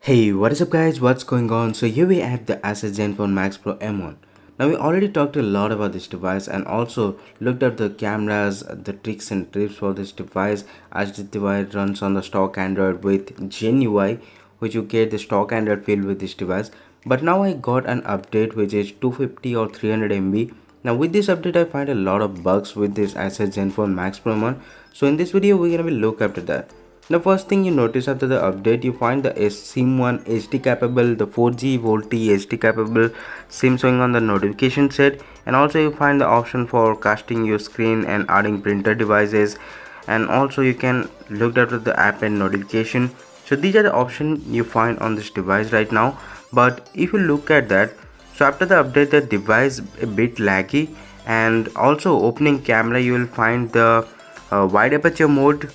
Hey, what is up guys, what's going on? So here we have the Asus Zenfone Max Pro M1. Now we already talked a lot about this device and also looked at the cameras, the tricks and tips for this device, as this device runs on the stock Android with Gen UI, which you get the stock Android feel with this device. But now I got an update which is 250 or 300 MB. Now with this update I find a lot of bugs with this Asus Zenfone Max Pro M1. So in this video we're gonna be look after that. The first thing you notice after the update, you find the SIM1 HD capable, the 4G VoLTE HD capable SIM showing on the notification set, and also you find the option for casting your screen and adding printer devices, and also you can look after the app and notification. So these are the options you find on this device right now. But if you look at that, so after the update the device a bit laggy, and also opening camera you will find the wide aperture mode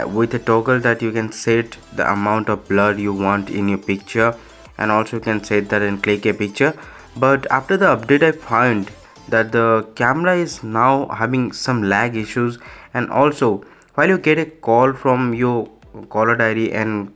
with a toggle that you can set the amount of blur you want in your picture, and also you can set that and click a picture. But after the update I find that the camera is now having some lag issues, and also while you get a call from your caller diary and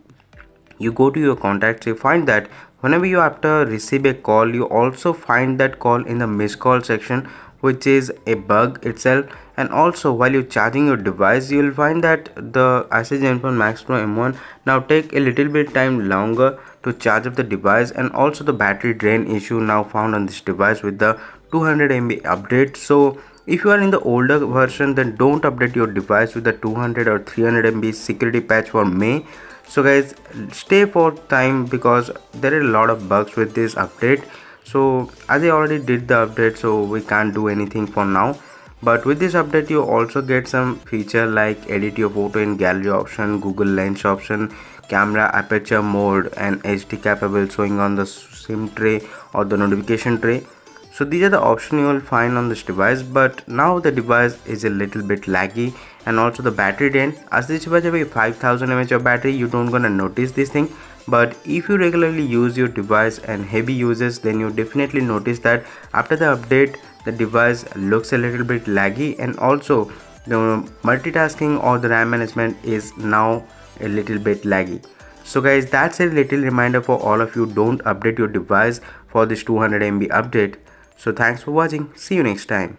you go to your contacts, you find that whenever you after receive a call you also find that call in the missed call section, which is a bug itself. And also while you're charging your device you will find that the Asus Zenfone Max Pro M1 now take a little bit time longer to charge up the device, and also the battery drain issue now found on this device with the 200 MB update. So if you are in the older version, then don't update your device with the 200 or 300 MB security patch for May. So guys, stay for time because there are a lot of bugs with this update. So as I already did the update, so we can't do anything for now. But with this update you also get some feature like edit your photo in gallery option, Google Lens option, camera aperture mode, and HD capable showing on the SIM tray or the notification tray. So these are the options you will find on this device. But now the device is a little bit laggy, and also the battery drain, as this device have a 5000 mAh of battery, you don't gonna notice this thing. But if you regularly use your device and heavy uses, then you definitely notice that after the update the device looks a little bit laggy, and also the multitasking or the RAM management is now a little bit laggy. So guys, that's a little reminder for all of you, don't update your device for this 200 MB update. So thanks for watching, see you next time.